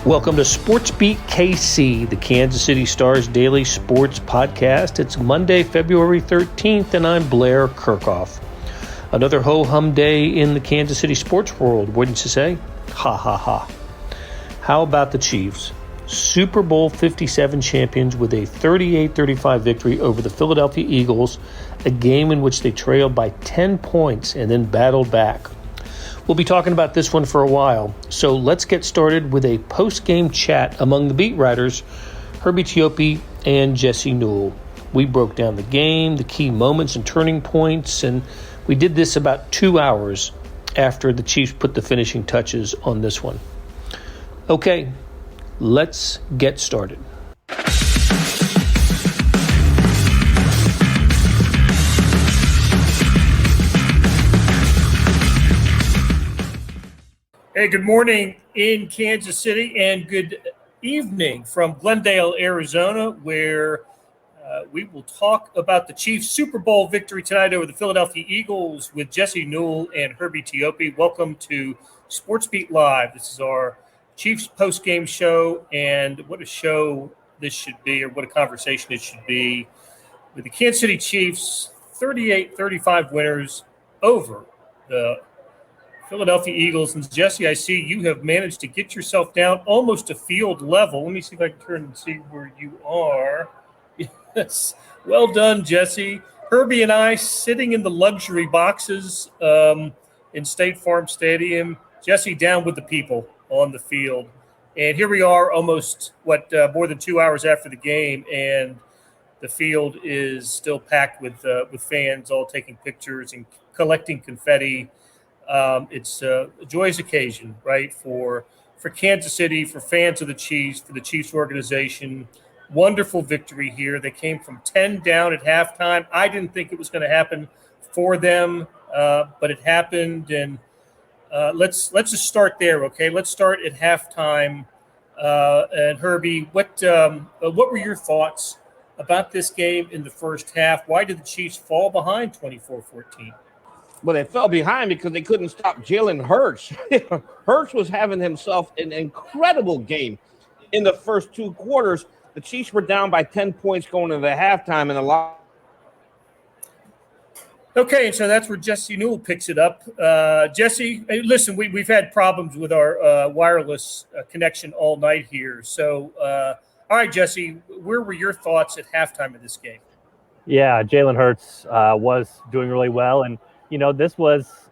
Welcome to SportsBeat KC, the Kansas City Star's daily sports podcast. It's Monday, February 13th, and I'm Blair Kirchhoff. Another ho-hum day in the Kansas City sports world, wouldn't you say? Ha ha ha. How about the Chiefs? Super Bowl 57 champions with a 38-35 victory over the Philadelphia Eagles, a game in which they trailed by 10 points and then battled back. We'll be talking about this one for a while, so let's get started with a post-game chat among the beat writers, Herbie Teope and Jesse Newell. We broke down the game, the key moments and turning points, and we did this about 2 hours after the Chiefs put the finishing touches on this one. Okay, let's get started. Hey, good morning in Kansas City and good evening from Glendale, Arizona, where we will talk about the Chiefs' Super Bowl victory tonight over the Philadelphia Eagles with Jesse Newell and Herbie Teope. Welcome to SportsBeat Live. This is our Chiefs post-game show, and what a show this should be, or what a conversation it should be, with the Kansas City Chiefs 38-35 winners over the Philadelphia Eagles. And Jesse, I see you have managed to get yourself down almost to field level. Let me see if I can turn and see where you are. Yes, well done, Jesse. Herbie and I sitting in the luxury boxes in State Farm Stadium. Jesse down with the people on the field. And here we are almost, more than 2 hours after the game, and the field is still packed with fans all taking pictures and collecting confetti. It's a joyous occasion, right, for Kansas City, for fans of the Chiefs, for the Chiefs organization. Wonderful victory here. They came from 10 down at halftime. I didn't think it was going to happen for them, but it happened. And let's just start there, okay? Let's start at halftime. And Herbie, what were your thoughts about this game in the first half? Why did the Chiefs fall behind 24-14? Well, they fell behind because they couldn't stop Jalen Hurts. Hurts was having himself an incredible game in the first two quarters. The Chiefs were down by 10 points going into the halftime, and a lot. Okay, and so that's where Jesse Newell picks it up. Jesse, hey, listen, we've had problems with our wireless connection all night here. So, all right, Jesse, where were your thoughts at halftime of this game? Yeah, Jalen Hurts was doing really well, and you know, this was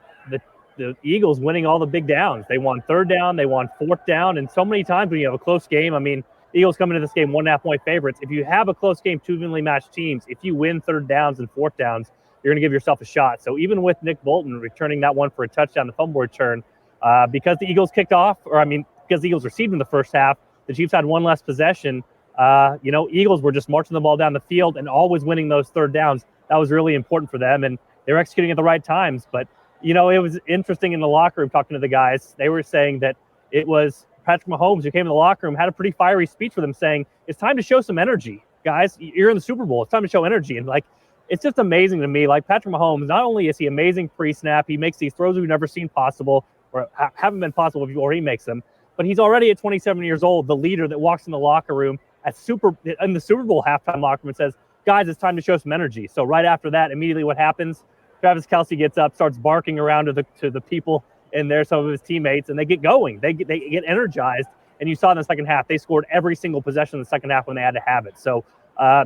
the Eagles winning all the big downs. They won third down, they won fourth down, and so many times when you have a close game, I mean, Eagles come into this game 1.5 point favorites. If you have a close game, two evenly matched teams, if you win third downs and fourth downs, you're going to give yourself a shot. So even with Nick Bolton returning that one for a touchdown, the fumble return, because the Eagles kicked off, because the Eagles received in the first half, the Chiefs had one less possession. Eagles were just marching the ball down the field and always winning those third downs. That was really important for them, and they were executing at the right times. But, it was interesting in the locker room talking to the guys. They were saying that it was Patrick Mahomes who came in the locker room, had a pretty fiery speech for them saying, it's time to show some energy. Guys, you're in the Super Bowl. It's time to show energy. And, it's just amazing to me. Patrick Mahomes, not only is he amazing pre-snap, he makes these throws we've never seen possible or haven't been possible before he makes them, but he's already at 27 years old, the leader that walks in the locker room in the Super Bowl halftime locker room and says, guys, it's time to show some energy. So right after that, immediately what happens? Travis Kelce gets up, starts barking around to the people in there, some of his teammates, and they get going. They get energized, and you saw in the second half, they scored every single possession in the second half when they had to have it. So,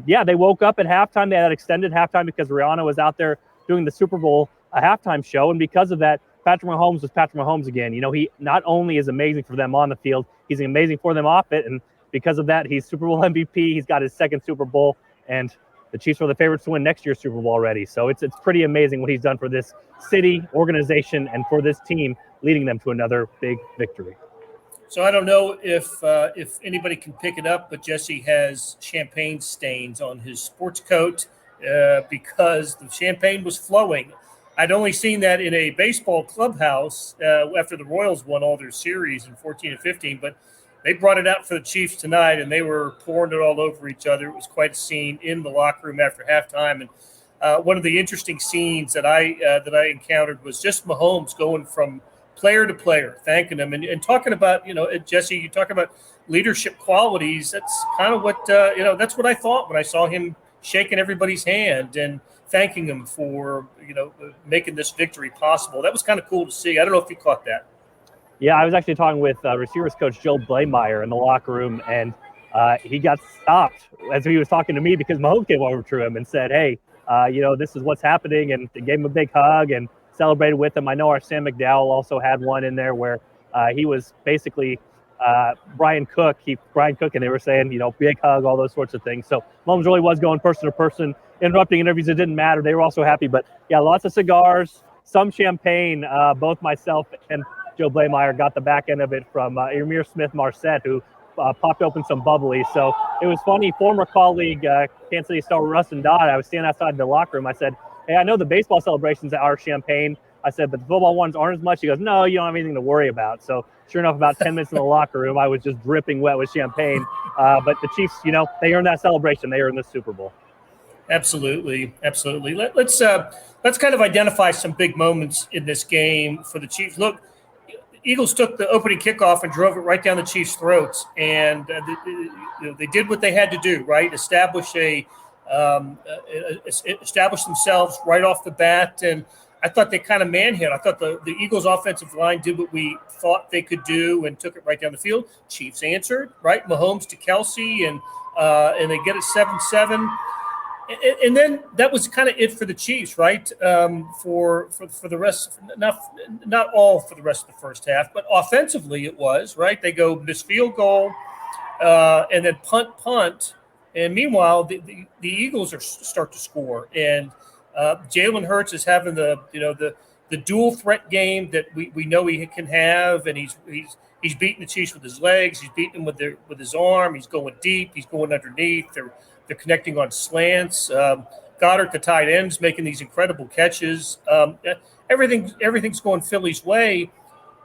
they woke up at halftime. They had extended halftime because Rihanna was out there doing the Super Bowl halftime show, and because of that, Patrick Mahomes was Patrick Mahomes again. He not only is amazing for them on the field, he's amazing for them off it, and because of that, he's Super Bowl MVP. He's got his second Super Bowl, and the Chiefs are the favorites to win next year's Super Bowl already. So it's pretty amazing what he's done for this city, organization, and for this team, leading them to another big victory. So I don't know if anybody can pick it up, but Jesse has champagne stains on his sports coat because the champagne was flowing. I'd only seen that in a baseball clubhouse after the Royals won all their series in 14 and 15, but they brought it out for the Chiefs tonight, and they were pouring it all over each other. It was quite a scene in the locker room after halftime. And one of the interesting scenes that I encountered was just Mahomes going from player to player, thanking them and talking about, Jesse, you talk about, leadership qualities. That's kind of what that's what I thought when I saw him shaking everybody's hand and thanking them for making this victory possible. That was kind of cool to see. I don't know if you caught that. Yeah, I was actually talking with receivers coach Joe Blameyer in the locker room, and he got stopped as he was talking to me because Mahomes came over to him and said, "Hey, this is what's happening," and they gave him a big hug and celebrated with him. I know our Sam McDowell also had one in there where he was basically Brian Cook, and they were saying, big hug, all those sorts of things. So Mahomes really was going person to person, interrupting interviews. It didn't matter. They were also happy. But yeah, lots of cigars, some champagne. Both myself and Joe Blameyer got the back end of it from Emir Smith-Marset, who popped open some bubbly. So it was funny. Former colleague, Kansas City star Rustin Dodd, I was standing outside the locker room. I said, "Hey, I know the baseball celebrations are champagne." I said, "But the football ones aren't as much." He goes, "No, you don't have anything to worry about." So sure enough, about 10 minutes in the locker room, I was just dripping wet with champagne. But the Chiefs, they earned that celebration. They earned the Super Bowl. Absolutely. Let's kind of identify some big moments in this game for the Chiefs. Look, Eagles took the opening kickoff and drove it right down the Chiefs' throats, and they did what they had to do, right? Establish themselves right off the bat, and I thought they kind of manhandled. I thought the Eagles' offensive line did what we thought they could do and took it right down the field. Chiefs answered, right? Mahomes to Kelsey, and they get it 7-7. And then that was kind of it for the Chiefs, right? For the rest, not all for the rest of the first half, but offensively it was, right? They go miss field goal, and then punt, and meanwhile the Eagles start to score, and Jalen Hurts is having the dual threat game that we know he can have, and he's beating the Chiefs with his legs, he's beating them with his arm, he's going deep, he's going underneath. They're connecting on slants. Goddard, the tight ends, making these incredible catches. Everything's going Philly's way.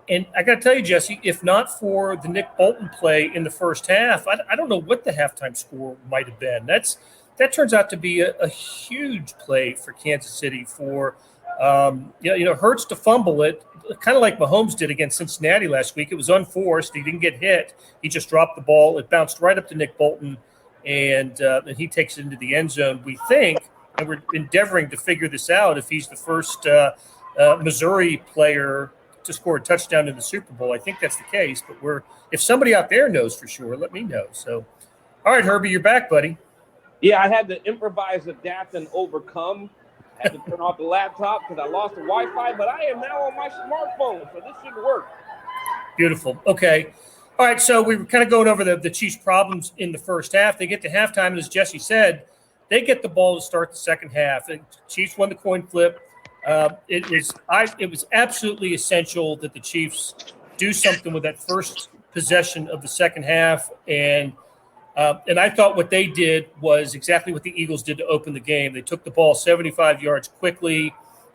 And I got to tell you, Jesse, if not for the Nick Bolton play in the first half, I don't know what the halftime score might have been. That turns out to be a huge play for Kansas City for Hurts to fumble it, kind of like Mahomes did against Cincinnati last week. It was unforced. He didn't get hit. He just dropped the ball. It bounced right up to Nick Bolton. And he takes it into the end zone, we think, and we're endeavoring to figure this out if he's the first Missouri player to score a touchdown in the Super Bowl. I think that's the case, but if somebody out there knows for sure, let me know. So, all right, Herbie, you're back, buddy. Yeah, I had to improvise, adapt, and overcome. I had to turn off the laptop because I lost the Wi-Fi, but I am now on my smartphone, so this should work. Beautiful. Okay. All right, so we were kind of going over the Chiefs' problems in the first half. They get to halftime, and as Jesse said, they get the ball to start the second half. The Chiefs won the coin flip. It was absolutely essential that the Chiefs do something with that first possession of the second half, and I thought what they did was exactly what the Eagles did to open the game. They took the ball 75 yards quickly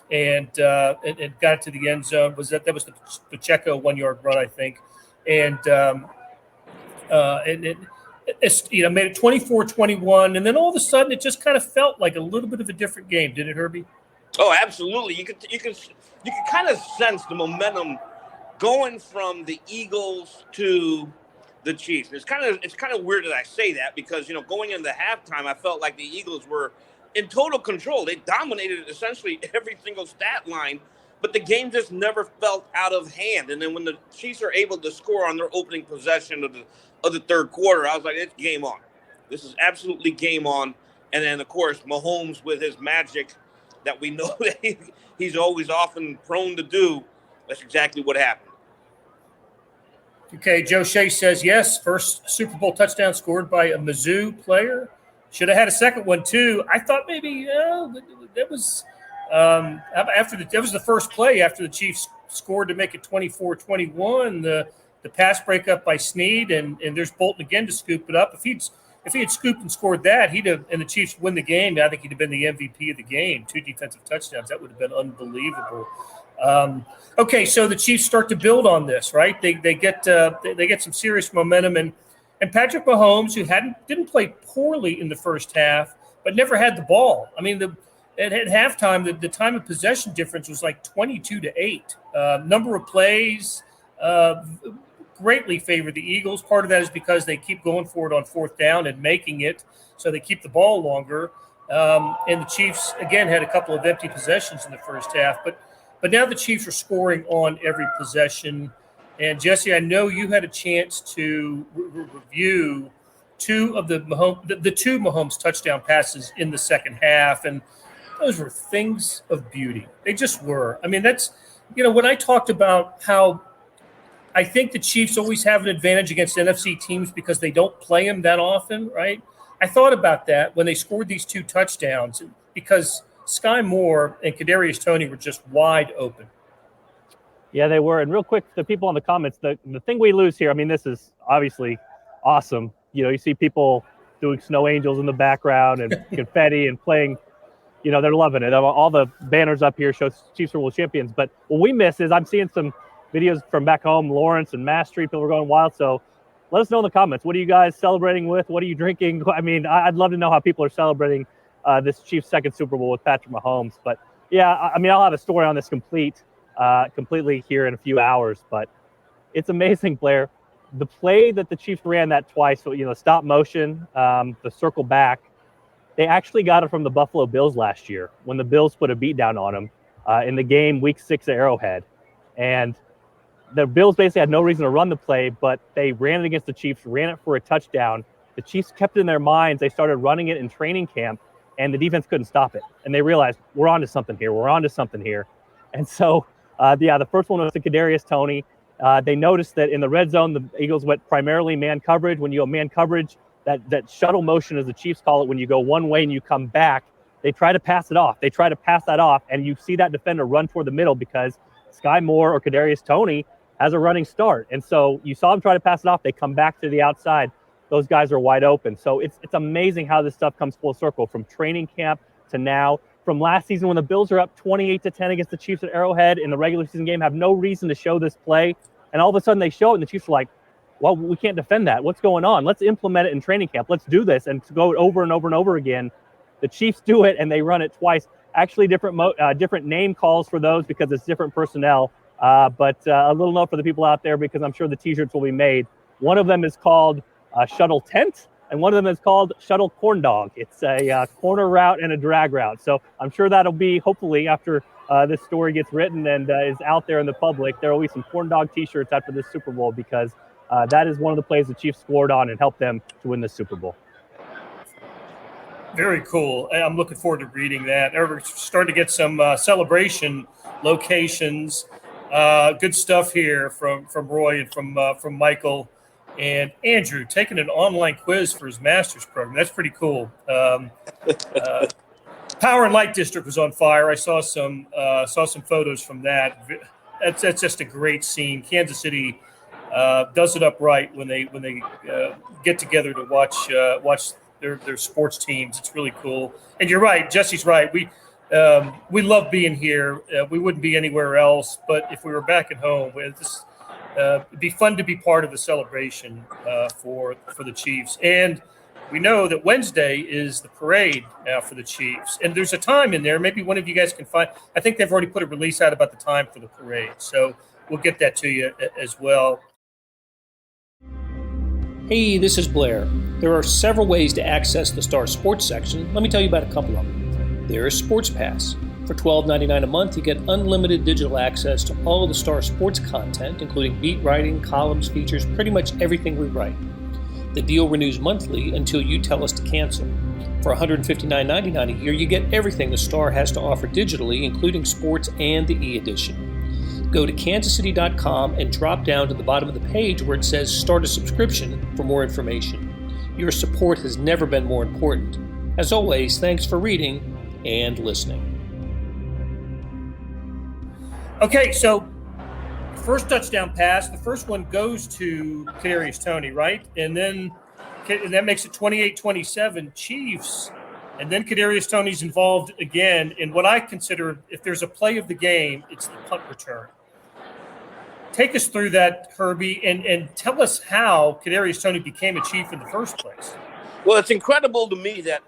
and got it to the end zone. That was the Pacheco 1-yard run, I think. And it made it 24-21, and then all of a sudden it just kind of felt like a little bit of a different game, did it, Herbie? Oh, absolutely. You could kind of sense the momentum going from the Eagles to the Chiefs. It's kind of weird that I say that because going into halftime I felt like the Eagles were in total control. They dominated essentially every single stat line. But the game just never felt out of hand. And then when the Chiefs are able to score on their opening possession of the third quarter, I was like, it's game on. This is absolutely game on. And then, of course, Mahomes with his magic that we know that he's always often prone to do, that's exactly what happened. Okay, Joe Shea says, yes, first Super Bowl touchdown scored by a Mizzou player. Should have had a second one, too. I thought maybe that was – that was the first play after the Chiefs scored to make it 24-21. The pass breakup by Snead, and there's Bolton again to scoop it up. If he had scooped and scored that, and the Chiefs win the game, I think he'd have been the MVP of the game. 2 defensive touchdowns. That would have been unbelievable. Okay, so the Chiefs start to build on this, right? They get some serious momentum, and Patrick Mahomes, who didn't play poorly in the first half, but never had the ball. I mean, at halftime, the time of possession difference was like 22-8. Number of plays, greatly favor the Eagles. Part of that is because they keep going for it on fourth down and making it, so they keep the ball longer. And the Chiefs, again, had a couple of empty possessions in the first half. But now the Chiefs are scoring on every possession. And, Jesse, I know you had a chance to review two of the two Mahomes touchdown passes in the second half, and those were things of beauty. They just were. I mean, that's – when I talked about how I think the Chiefs always have an advantage against NFC teams because they don't play them that often, right? I thought about that when they scored these two touchdowns because Sky Moore and Kadarius Toney were just wide open. Yeah, they were. And real quick, the people in the comments, the thing we lose here, I mean, this is obviously awesome. You see people doing snow angels in the background and confetti and playing, they're loving it. All the banners up here show Chiefs are world champions. But what we miss is I'm seeing some videos from back home, Lawrence and Mass Street, people are going wild. So let us know in the comments. What are you guys celebrating with? What are you drinking? I mean, I'd love to know how people are celebrating this Chiefs' second Super Bowl with Patrick Mahomes. But, yeah, I mean, I'll have a story on this completely here in a few hours. But it's amazing, Blair. The play that the Chiefs ran that twice, so, stop motion, the circle back, they actually got it from the Buffalo Bills last year when the Bills put a beat down on them in the game week 6 at Arrowhead. And the Bills basically had no reason to run the play, but they ran it against the Chiefs, ran it for a touchdown. The Chiefs kept it in their minds. They started running it in training camp, and the defense couldn't stop it. And they realized, we're on to something here. And so, the first one was to Kadarius Toney. They noticed that in the red zone, the Eagles went primarily man coverage. When you go man coverage, that shuttle motion, as the Chiefs call it, when you go one way and you come back, they try to pass it off. They try to pass that off, and you see that defender run toward the middle because Sky Moore or Kadarius Toney has a running start. And so you saw them try to pass it off. They come back to the outside. Those guys are wide open. So it's amazing how this stuff comes full circle from training camp to now. From last season when the Bills are up 28-10 against the Chiefs at Arrowhead in the regular season game, have no reason to show this play. And all of a sudden they show it, and the Chiefs are like, well, we can't defend that. What's going on? Let's implement it in training camp. Let's do this. And to go over and over and over again, the Chiefs do it, and they run it twice. Actually, different name calls for those because it's different personnel. But a little note for the people out there, because I'm sure the T-shirts will be made. One of them is called Shuttle Tent, and one of them is called Shuttle Corn Dog. It's a corner route and a drag route. So I'm sure that'll be, hopefully, after this story gets written and is out there in the public, there will be some corn dog T-shirts after this Super Bowl, because that is one of the plays the Chiefs scored on and helped them to win the Super Bowl. Very cool. I'm looking forward to reading that. We're starting to get some celebration locations. Good stuff here from Roy and from Michael and Andrew, taking an online quiz for his master's program. That's pretty cool. Power and Light District was on fire. I saw some photos from that. That's just a great scene. Kansas City does it up right when they get together to watch their sports teams. It's really cool. And you're right, Jesse's right. We love being here. We wouldn't be anywhere else. But if we were back at home, it'd be fun to be part of the celebration for the Chiefs. And we know that Wednesday is the parade now for the Chiefs. And there's a time in there. Maybe one of you guys can find. I think they've already put a release out about the time for the parade. So we'll get that to you as well. Hey, this is Blair. There are several ways to access the Star Sports section. Let me tell you about a couple of them. There is Sports Pass. For $12.99 a month, you get unlimited digital access to all of the Star Sports content, including beat writing, columns, features, pretty much everything we write. The deal renews monthly until you tell us to cancel. For $159.99 a year, you get everything the Star has to offer digitally, including sports and the e-edition. Go to kansascity.com and drop down to the bottom of the page where it says Start a Subscription for more information. Your support has never been more important. As always, thanks for reading and listening. Okay, so first touchdown pass, the first one goes to Kadarius Toney, right? And that makes it 28-27 Chiefs. And then Kadarius Toney's involved again in what I consider, if there's a play of the game, it's the punt return. Take us through that, Herbie, and tell us how Kadarius Toney became a Chief in the first place. Well, it's incredible to me that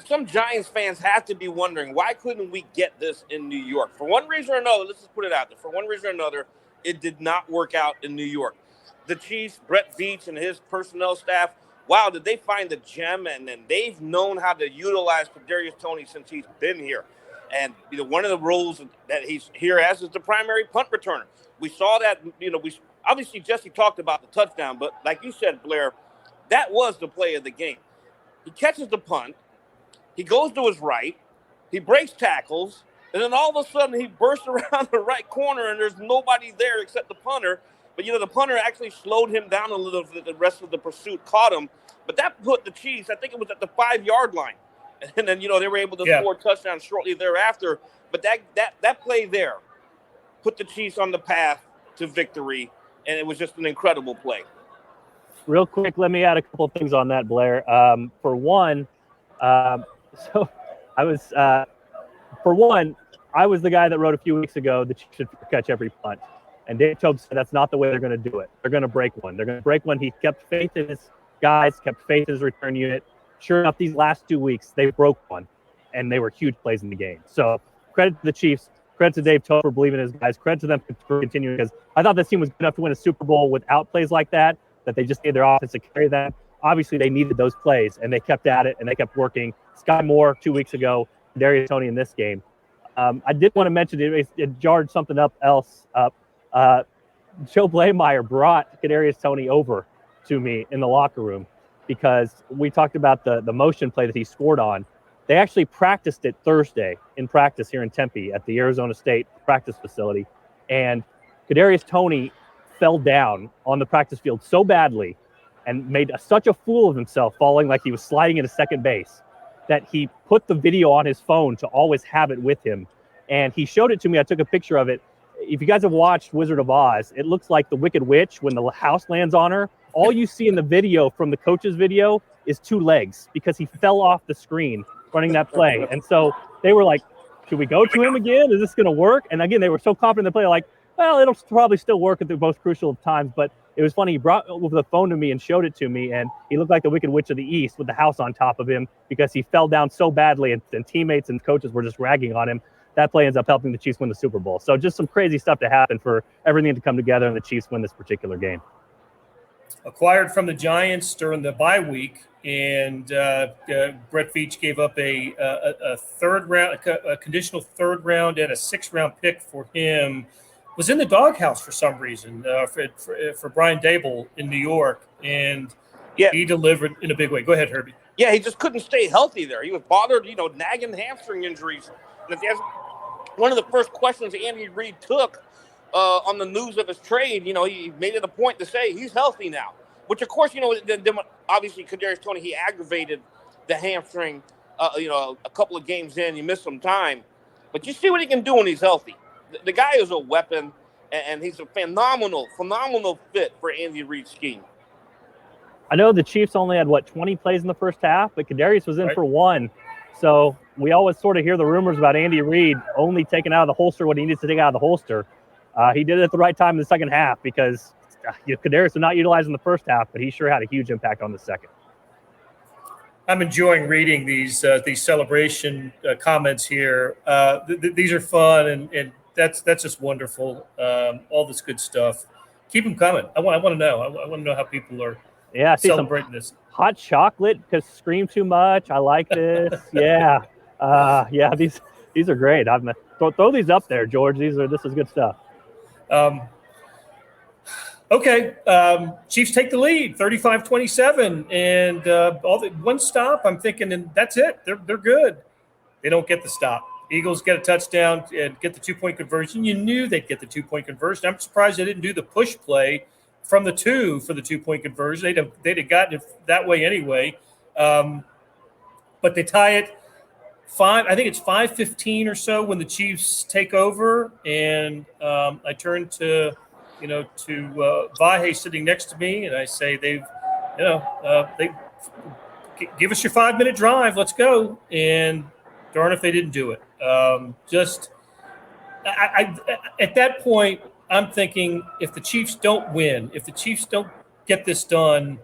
some Giants fans have to be wondering, why couldn't we get this in New York? For one reason or another, let's just put it out there. For one reason or another, it did not work out in New York. the Chiefs, Brett Veach and his personnel staff, wow, did they find the gem? And then they've known how to utilize Kadarius Toney since he's been here. And one of the roles that he's here as is the primary punt returner. We saw that, we obviously Jesse talked about the touchdown, but like you said, Blair, that was the play of the game. He catches the punt, he goes to his right, he breaks tackles, and then all of a sudden he bursts around the right corner and there's nobody there except the punter. But, the punter actually slowed him down a little bit. The rest of the pursuit caught him. But that put the Chiefs, I think it was at the 5-yard line. And then, they were able to score touchdowns shortly thereafter. But that play there put the Chiefs on the path to victory, and it was just an incredible play. Real quick, let me add a couple of things on that, Blair. For one, I was the guy that wrote a few weeks ago the Chiefs should catch every punt. And Dave Toub said that's not the way they're going to do it. They're going to break one. They're going to break one. He kept faith in his guys, kept faith in his return unit. Sure enough, these last 2 weeks, they broke one, and they were huge plays in the game. So credit to the Chiefs. Credit to Dave Toub for believing in his guys. Credit to them for continuing, because I thought this team was good enough to win a Super Bowl without plays like that they just needed their offense to carry them. Obviously, they needed those plays, and they kept at it, and they kept working. Sky Moore 2 weeks ago, Kadarius Toney in this game. I did want to mention it jarred something else up. Joe Blameyer brought Kadarius Toney over to me in the locker room because we talked about the motion play that he scored on. They actually practiced it Thursday in practice here in Tempe at the Arizona State practice facility. And Kadarius Toney fell down on the practice field so badly and made such a fool of himself, falling like he was sliding into second base, that he put the video on his phone to always have it with him. And he showed it to me. I took a picture of it. If you guys have watched Wizard of Oz, it looks like the Wicked Witch when the house lands on her. All you see in the video from the coach's video is 2 legs because he fell off the screen running that play. And so they were like, should we go to him again? Is this going to work? And again, they were so confident in the play, like, well, it'll probably still work at the most crucial of times. But it was funny. He brought the phone to me and showed it to me, and he looked like the Wicked Witch of the East with the house on top of him because he fell down so badly, and teammates and coaches were just ragging on him. That play ends up helping the Chiefs win the Super Bowl. So just some crazy stuff to happen for everything to come together and the Chiefs win this particular game. Acquired from the Giants during the bye week, and Brett Veach gave up a third round, a conditional third round and a 6th round pick for him. Was in the doghouse for some reason for Brian Dable in New York, and he delivered in a big way. Go ahead, Herbie. Yeah, he just couldn't stay healthy there. He was bothered, nagging hamstring injuries. And if you ask, one of the first questions Andy Reid took on the news of his trade, he made it a point to say he's healthy now. Which, of course, then obviously Kadarius Toney, he aggravated the hamstring, a couple of games in. He missed some time. But you see what he can do when he's healthy. The guy is a weapon, and he's a phenomenal fit for Andy Reid's scheme. I know the Chiefs only had, 20 plays in the first half, but Kadarius was in for 1. So we always sort of hear the rumors about Andy Reid only taking out of the holster what he needs to take out of the holster. He did it at the right time in the second half because Kadarius was not utilized in the first half, but he sure had a huge impact on the second. I'm enjoying reading these celebration comments here. These are fun, and that's just wonderful. All this good stuff. Keep them coming. I want to know. I want to know how people are celebrating this. Hot chocolate because scream too much. I like this. Yeah. These are great. Throw these up there, George. This is good stuff. Okay. Chiefs take the lead, 35-27, and one stop. I'm thinking, and that's it. They're good. They don't get the stop. Eagles get a touchdown and get the 2-point conversion. You knew they'd get the 2-point conversion. I'm surprised they didn't do the push play from the 2 for the 2-point conversion. They'd have gotten it that way anyway. But they tie it 5. I think it's 5:15 or so when the Chiefs take over, and I turn to Vahe sitting next to me, and I say, they give us your 5-minute drive. Let's go. And darn if they didn't do it. At that point, I'm thinking if the Chiefs don't win, if the Chiefs don't get this done,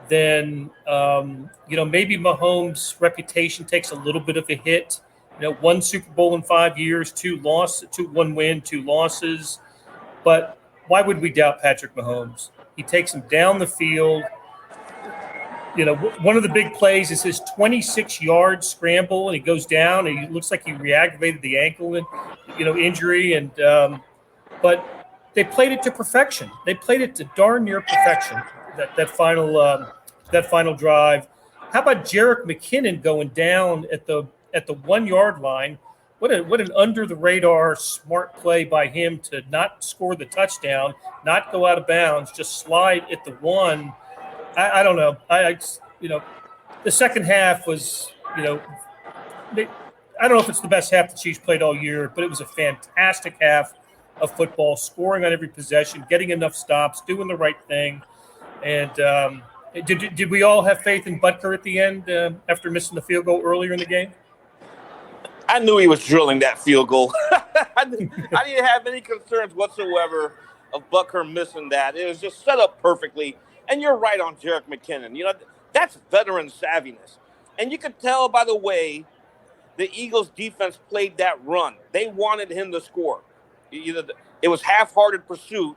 then maybe Mahomes' reputation takes a little bit of a hit. 1 Super Bowl in 5 years, 1 win, 2 losses. But why would we doubt Patrick Mahomes? He takes him down the field. You know, one of the big plays is his 26-yard scramble, and he goes down, and he looks like he re-aggravated the ankle and injury, and but they played it to perfection. They played it to darn near perfection. That final drive. How about Jerick McKinnon going down at the 1 yard line? What an under the radar smart play by him to not score the touchdown, not go out of bounds, just slide at the 1. I don't know. The second half was, I don't know if it's the best half the Chiefs played all year, but it was a fantastic half of football, scoring on every possession, getting enough stops, doing the right thing. And did we all have faith in Butker at the end after missing the field goal earlier in the game? I knew he was drilling that field goal. I didn't have any concerns whatsoever of Butker missing that. It was just set up perfectly. And you're right on Jerick McKinnon. That's veteran savviness. And you could tell by the way the Eagles defense played that run. They wanted him to score. It was half-hearted pursuit.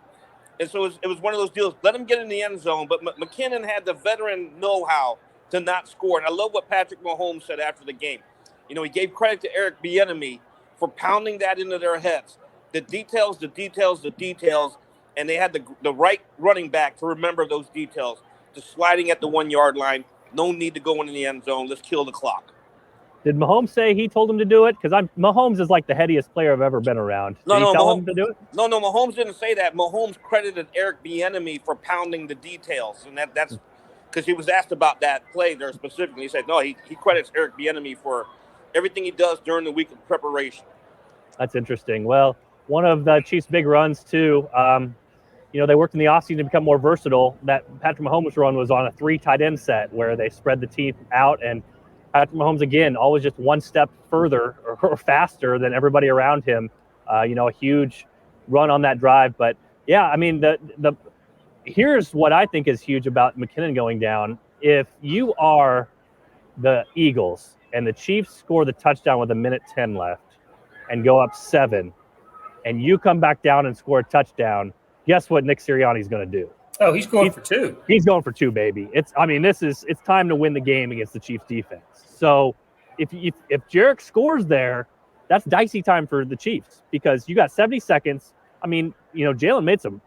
And so it was one of those deals. Let him get in the end zone. But McKinnon had the veteran know-how to not score. And I love what Patrick Mahomes said after the game. He gave credit to Eric Bieniemy for pounding that into their heads. The details. And they had the right running back to remember those details. Just sliding at the 1 yard line. No need to go into the end zone. Let's kill the clock. Did Mahomes say he told him to do it? Because Mahomes is like the headiest player I've ever been around. Did he tell him to do it? No, Mahomes didn't say that. Mahomes credited Eric Bieniemy for pounding the details. And that's because he was asked about that play there specifically. He said, no, he credits Eric Bieniemy for everything he does during the week of preparation. That's interesting. Well, one of the Chiefs' big runs, too, they worked in the offseason to become more versatile. That Patrick Mahomes run was on a 3 tight end set where they spread the team out. And Patrick Mahomes, again, always just one step further or faster than everybody around him. A huge run on that drive. But, yeah, I mean, here's what I think is huge about McKinnon going down. If you are the Eagles and the Chiefs score the touchdown with 1:10 left and go up 7, and you come back down and score a touchdown, guess what Nick Sirianni's going to do? Oh, he's going for 2. He's going for 2, baby. It's time to win the game against the Chiefs defense. So if Jerick scores there, that's dicey time for the Chiefs because you got 70 seconds. I mean, Jalen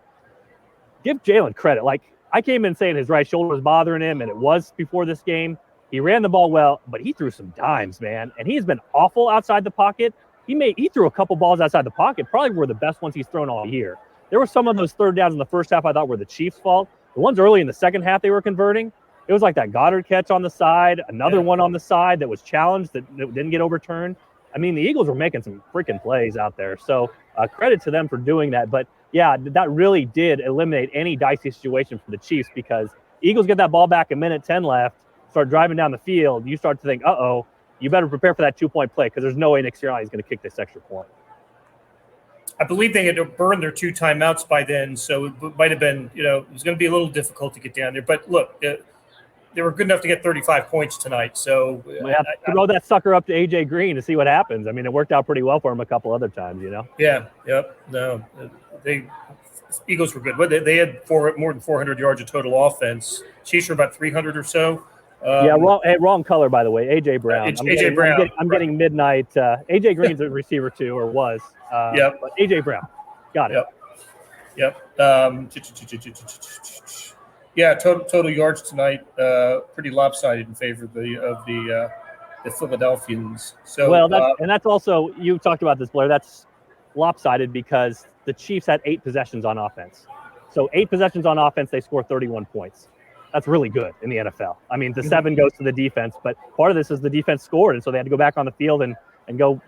give Jalen credit. Like, I came in saying his right shoulder was bothering him, and it was before this game. He ran the ball well, but he threw some dimes, man. And he's been awful outside the pocket. He threw a couple balls outside the pocket, probably were the best ones he's thrown all year. There were some of those third downs in the first half I thought were the Chiefs' fault. The ones early in the second half they were converting, it was like that Goddard catch on the side, another one on the side that was challenged that didn't get overturned. I mean, the Eagles were making some freaking plays out there. So credit to them for doing that. But, yeah, that really did eliminate any dicey situation for the Chiefs because Eagles get that ball back 1:10 left, start driving down the field. You start to think, you better prepare for that 2-point play because there's no way Nick Sirianni is going to kick this extra point. I believe they had to burn their 2 timeouts by then, so it might have been, it was going to be a little difficult to get down there. But look, they were good enough to get 35 points tonight. So throw that sucker up to AJ Green to see what happens. I mean, it worked out pretty well for him a couple other times, Yeah. Yep. No, Eagles were good. They had more than 400 yards of total offense. Chiefs were about 300 or so. Wrong color, by the way. AJ Brown. Brown. I'm getting midnight. AJ Green's a receiver too, or was. Yep. But AJ Brown. Got it. Yep. Total yards tonight, pretty lopsided in favor of the Philadelphians. So that's also, you talked about this, Blair. That's lopsided because the Chiefs had 8 possessions on offense. So 8 possessions on offense, they score 31 points. That's really good in the NFL. I mean, the 7 goes to the defense, but part of this is the defense scored, and so they had to go back on the field and go,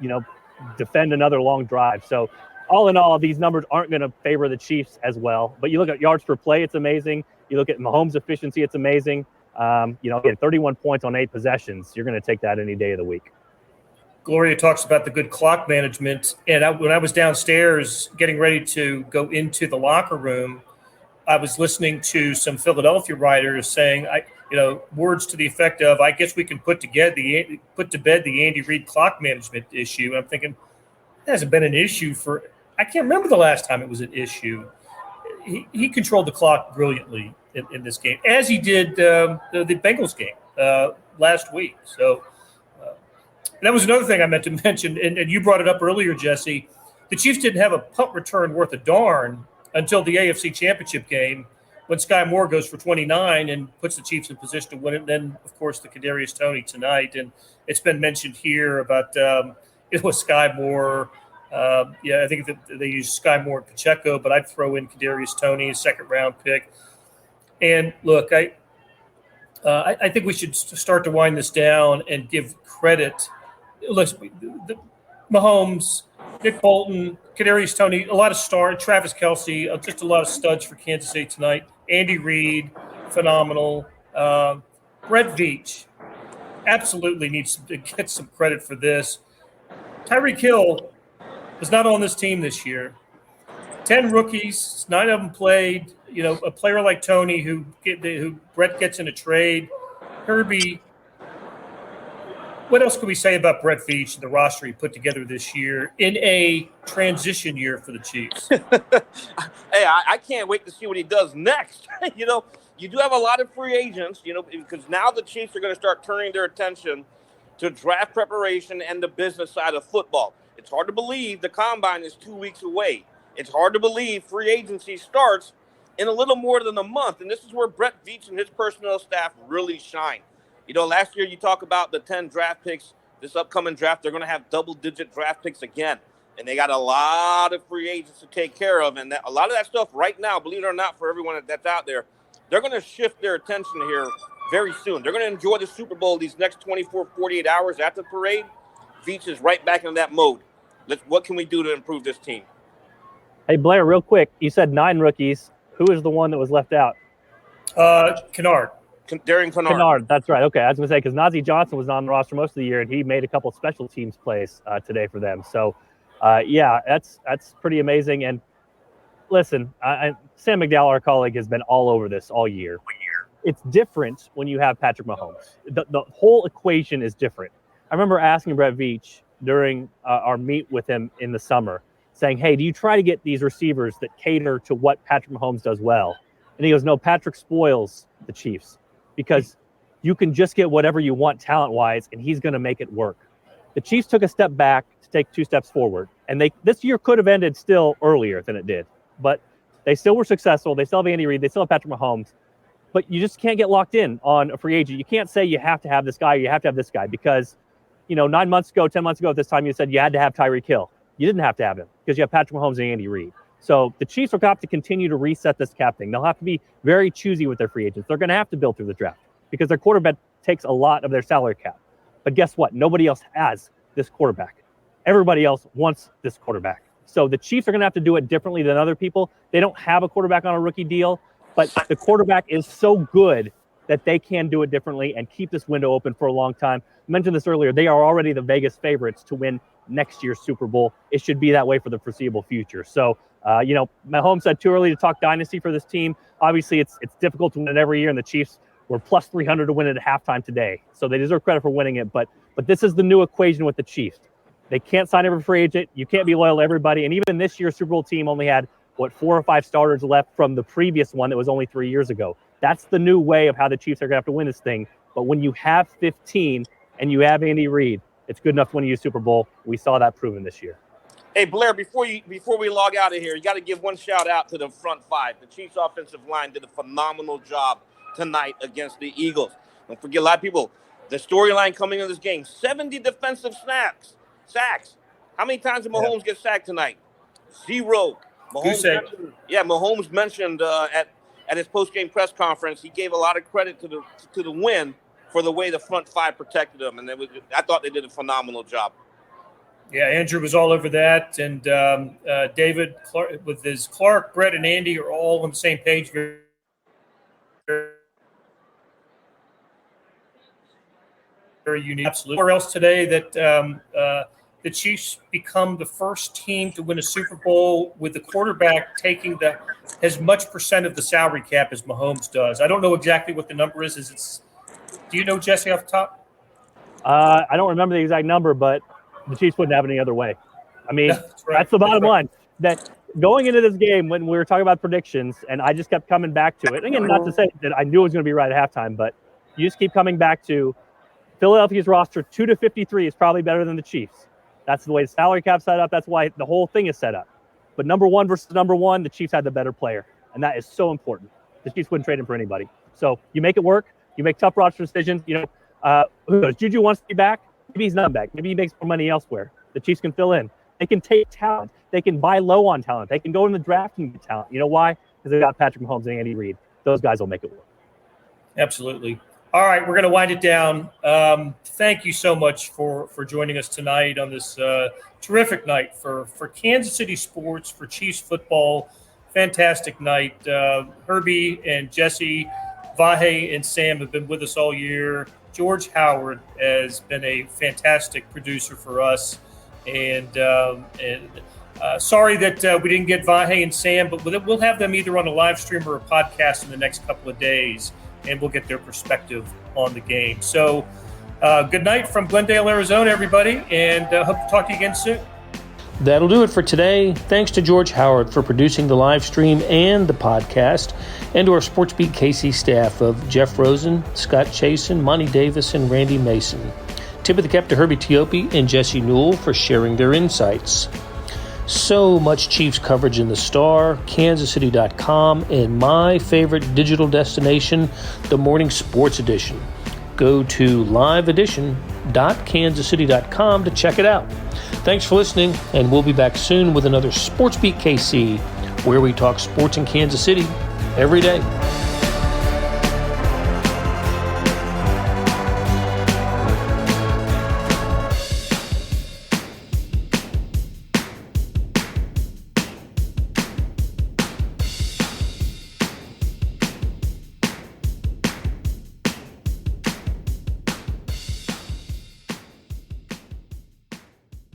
defend another long drive. So all in all, these numbers aren't going to favor the Chiefs as well. But you look at yards per play, it's amazing. You look at Mahomes' efficiency, it's amazing. 31 points on 8 possessions. You're going to take that any day of the week. Gloria talks about the good clock management. And when I was downstairs getting ready to go into the locker room, I was listening to some Philadelphia writers saying, words to the effect of, I guess we can put to bed the Andy Reid clock management issue. And I'm thinking, it hasn't been an issue I can't remember the last time it was an issue. he controlled the clock brilliantly in this game, as he did the Bengals game last week. So that was another thing I meant to mention, and you brought it up earlier, Jesse. The Chiefs didn't have a punt return worth a darn until the AFC Championship game, when Sky Moore goes for 29 and puts the Chiefs in position to win it. And then, of course, the Kadarius Toney tonight. And it's been mentioned here about it was Sky Moore. I think they use Sky Moore and Pacheco, but I'd throw in Kadarius Toney, a second-round pick. And, look, I think we should start to wind this down and give credit. Listen, Mahomes, Nick Bolton, Kadarius Toney, a lot of stars, Travis Kelce, just a lot of studs for Kansas City tonight. Andy Reid, phenomenal. Brett Veach, absolutely needs to get some credit for this. Tyreek Hill is not on this team this year. 10 rookies, 9 of them played. You know, a player like Toney who Brett gets in a trade. Herbie. What else can we say about Brett Veach and the roster he put together this year in a transition year for the Chiefs? Hey, I can't wait to see what he does next. You know, you do have a lot of free agents, you know, because now the Chiefs are going to start turning their attention to draft preparation and the business side of football. It's hard to believe the combine is 2 weeks away. It's hard to believe free agency starts in a little more than a month. And this is where Brett Veach and his personnel staff really shine. You know, last year you talk about the 10 draft picks. This upcoming draft, they're going to have double-digit draft picks again. And they got a lot of free agents to take care of. And a lot of that stuff right now, believe it or not, for everyone that's out there, they're going to shift their attention here very soon. They're going to enjoy the Super Bowl these next 24, 48 hours after the parade. Veach is right back in that mode. What can we do to improve this team? Hey, Blair, real quick, you said 9 rookies. Who is the one that was left out? Kennard. Darian Kennard, that's right. Okay, I was going to say, because Najee Johnson was on the roster most of the year, and he made a couple special teams plays today for them. So, that's pretty amazing. And listen, Sam McDowell, our colleague, has been all over this all year. It's different when you have Patrick Mahomes. The whole equation is different. I remember asking Brett Veach during our meet with him in the summer, saying, hey, do you try to get these receivers that cater to what Patrick Mahomes does well? And he goes, no, Patrick spoils the Chiefs because you can just get whatever you want talent-wise, and he's going to make it work. The Chiefs took a step back to take 2 steps forward, and this year could have ended still earlier than it did. But they still were successful. They still have Andy Reid. They still have Patrick Mahomes. But you just can't get locked in on a free agent. You can't say you have to have this guy or you have to have this guy because, 9 months ago, 10 months ago at this time, you said you had to have Tyreek Hill. You didn't have to have him because you have Patrick Mahomes and Andy Reid. So the Chiefs are going to have to continue to reset this cap thing. They'll have to be very choosy with their free agents. They're going to have to build through the draft because their quarterback takes a lot of their salary cap. But guess what? Nobody else has this quarterback. Everybody else wants this quarterback. So the Chiefs are going to have to do it differently than other people. They don't have a quarterback on a rookie deal, but the quarterback is so good that they can do it differently and keep this window open for a long time. I mentioned this earlier. They are already the Vegas favorites to win next year's Super Bowl. It should be that way for the foreseeable future. So, Mahomes said too early to talk dynasty for this team. Obviously, it's difficult to win it every year, and the Chiefs were plus 300 to win it at halftime today. So they deserve credit for winning it. But this is the new equation with the Chiefs. They can't sign every free agent. You can't be loyal to everybody. And even this year's Super Bowl team only had, 4 or 5 starters left from the previous one that was only 3 years ago. That's the new way of how the Chiefs are going to have to win this thing. But when you have 15 and you have Andy Reid, it's good enough to win you a Super Bowl. We saw that proven this year. Hey, Blair, before we log out of here, you got to give one shout out to the front 5. The Chiefs offensive line did a phenomenal job tonight against the Eagles. Don't forget, a lot of people, the storyline coming in this game, 70 defensive sacks. How many times did Mahomes get sacked tonight? 0. Mahomes mentioned at his post-game press conference, he gave a lot of credit to the win for the way the front 5 protected him, and I thought they did a phenomenal job. Yeah, Andrew was all over that, and David Clark, with his Clark, Brett, and Andy are all on the same page. Very unique. Absolutely. Or else today that the Chiefs become the first team to win a Super Bowl with the quarterback taking as much percent of the salary cap as Mahomes does. I don't know exactly what the number is. Do you know, Jesse, off the top? I don't remember the exact number, but the Chiefs wouldn't have it any other way. I mean, that's the bottom line. That going into this game, when we were talking about predictions, and I just kept coming back to it. Again, not to say that I knew it was going to be right at halftime, but you just keep coming back to Philadelphia's roster 2-53 is probably better than the Chiefs. That's the way the salary cap's set up. That's why the whole thing is set up. But number one versus number one, the Chiefs had the better player, and that is so important. The Chiefs wouldn't trade him for anybody. So you make it work. You make tough roster decisions. Who knows? Juju wants to be back. Maybe he's not back. Maybe he makes more money elsewhere. The Chiefs can fill in. They can take talent. They can buy low on talent. They can go in the draft and get talent. You know why? Because they got Patrick Mahomes and Andy Reid. Those guys will make it work. Absolutely. All right, we're going to wind it down. Thank you so much for joining us tonight on this terrific night for Kansas City sports, for Chiefs football. Fantastic night. Herbie and Jesse, Vahe and Sam have been with us all year. George Howard has been a fantastic producer for us. And sorry that we didn't get Vahe and Sam, but we'll have them either on a live stream or a podcast in the next couple of days, and we'll get their perspective on the game. So good night from Glendale, Arizona, everybody, and hope to talk to you again soon. That'll do it for today. Thanks to George Howard for producing the live stream and the podcast, and to our SportsBeat KC staff of Jeff Rosen, Scott Chasen, Monty Davis, and Randy Mason. Tip of the cap to Herbie Tiopi and Jesse Newell for sharing their insights. So much Chiefs coverage in the Star, KansasCity.com, and my favorite digital destination, the Morning Sports Edition. Go to liveedition.kansascity.com to check it out. Thanks for listening, and we'll be back soon with another SportsBeat KC, where we talk sports in Kansas City every day.